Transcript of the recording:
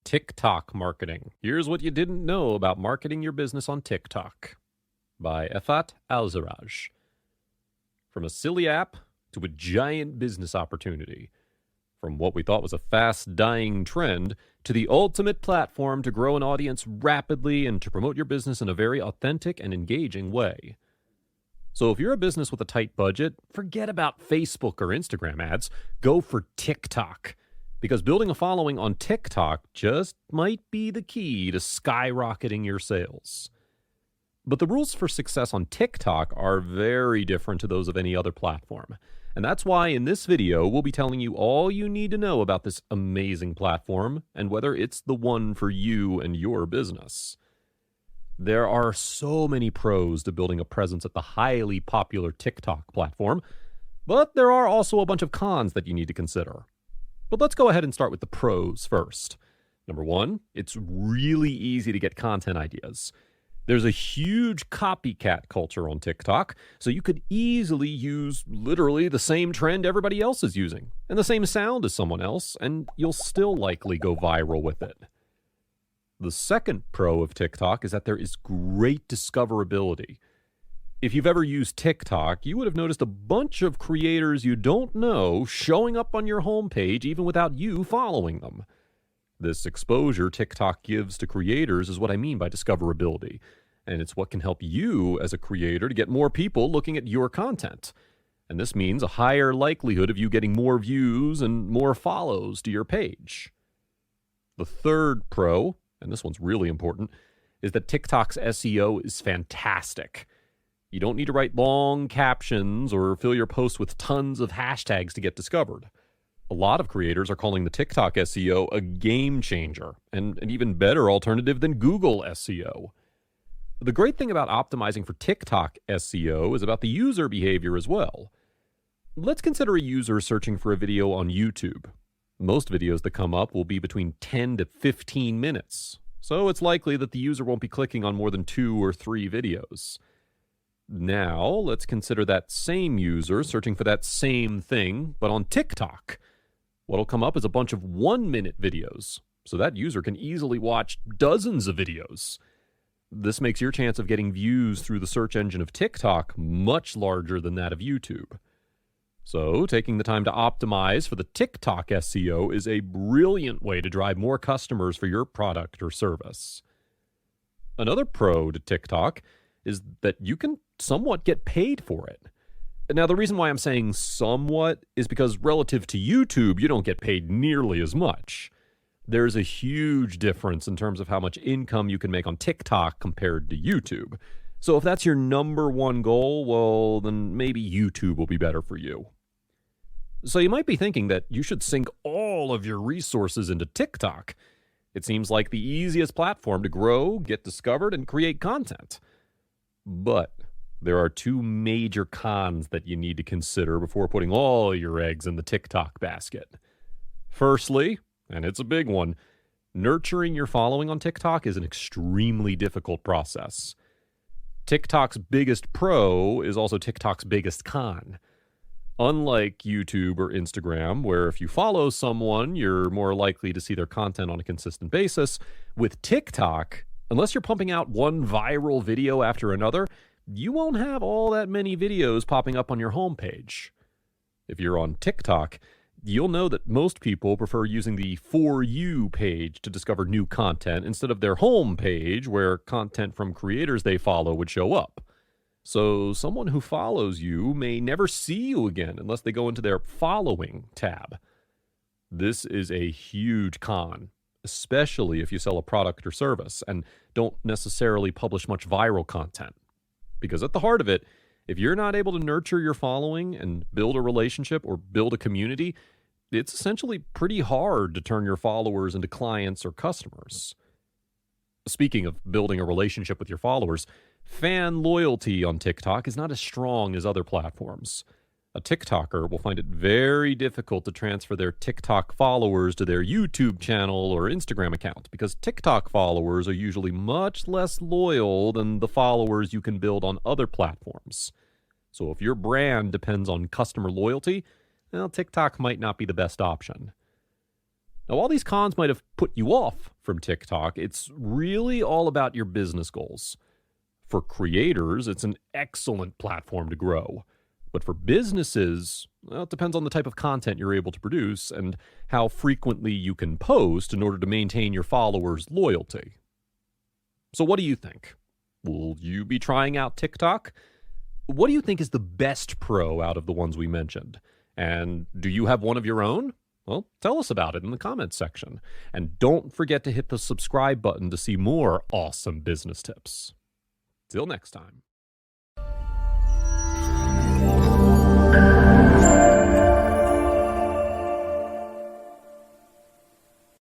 TikTok Marketing. Here's what you didn't know about marketing your business on TikTok by Efat Alzaraj. From a silly app to a giant business opportunity. From what we thought was a fast-dying trend to the ultimate platform to grow an audience rapidly and to promote your business in a very authentic and engaging way. So if you're a business with a tight budget, forget about Facebook or Instagram ads. Go for TikTok. Because building a following on TikTok just might be the key to skyrocketing your sales. But the rules for success on TikTok are very different to those of any other platform. And that's why in this video, we'll be telling you all you need to know about this amazing platform and whether it's the one for you and your business. There are so many pros to building a presence at the highly popular TikTok platform, but there are also a bunch of cons that you need to consider. But let's go ahead and start with the pros first. Number one, it's really easy to get content ideas. There's a huge copycat culture on TikTok, so you could easily use literally the same trend everybody else is using, and the same sound as someone else, and you'll still likely go viral with it. The second pro of TikTok is that there is great discoverability. If you've ever used TikTok, you would have noticed a bunch of creators you don't know showing up on your homepage even without you following them. This exposure TikTok gives to creators is what I mean by discoverability, and it's what can help you as a creator to get more people looking at your content. And this means a higher likelihood of you getting more views and more follows to your page. The third pro, and this one's really important, is that TikTok's SEO is fantastic. You don't need to write long captions or fill your post with tons of hashtags to get discovered. A lot of creators are calling the TikTok SEO a game changer and an even better alternative than Google SEO. The great thing about optimizing for TikTok SEO is about the user behavior as well. Let's consider a user searching for a video on YouTube. Most videos that come up will be between 10 to 15 minutes, so it's likely that the user won't be clicking on more than 2 or 3 videos. Now, let's consider that same user searching for that same thing, but on TikTok. What'll come up is a bunch of 1-minute videos, so that user can easily watch dozens of videos. This makes your chance of getting views through the search engine of TikTok much larger than that of YouTube. So, taking the time to optimize for the TikTok SEO is a brilliant way to drive more customers for your product or service. Another pro to TikTok is that you can somewhat get paid for it. Now, the reason why I'm saying somewhat is because relative to YouTube, you don't get paid nearly as much. There's a huge difference in terms of how much income you can make on TikTok compared to YouTube. So if that's your number one goal, well, then maybe YouTube will be better for you. So you might be thinking that you should sink all of your resources into TikTok. It seems like the easiest platform to grow, get discovered, and create content. But there are 2 major cons that you need to consider before putting all your eggs in the TikTok basket. Firstly, and it's a big one, nurturing your following on TikTok is an extremely difficult process. TikTok's biggest pro is also TikTok's biggest con. Unlike YouTube or Instagram, where if you follow someone, you're more likely to see their content on a consistent basis, with TikTok, unless you're pumping out one viral video after another, you won't have all that many videos popping up on your homepage. If you're on TikTok, you'll know that most people prefer using the For You page to discover new content instead of their home page where content from creators they follow would show up. So someone who follows you may never see you again unless they go into their Following tab. This is a huge con, especially if you sell a product or service and don't necessarily publish much viral content. Because at the heart of it, if you're not able to nurture your following and build a relationship or build a community, it's essentially pretty hard to turn your followers into clients or customers. Speaking of building a relationship with your followers, fan loyalty on TikTok is not as strong as other platforms. A TikToker will find it very difficult to transfer their TikTok followers to their YouTube channel or Instagram account because TikTok followers are usually much less loyal than the followers you can build on other platforms. So if your brand depends on customer loyalty, well, TikTok might not be the best option. Now, while these cons might have put you off from TikTok, it's really all about your business goals. For creators, it's an excellent platform to grow. But for businesses, well, it depends on the type of content you're able to produce and how frequently you can post in order to maintain your followers' loyalty. So what do you think? Will you be trying out TikTok? What do you think is the best pro out of the ones we mentioned? And do you have one of your own? Well, tell us about it in the comments section. And don't forget to hit the subscribe button to see more awesome business tips. Till next time.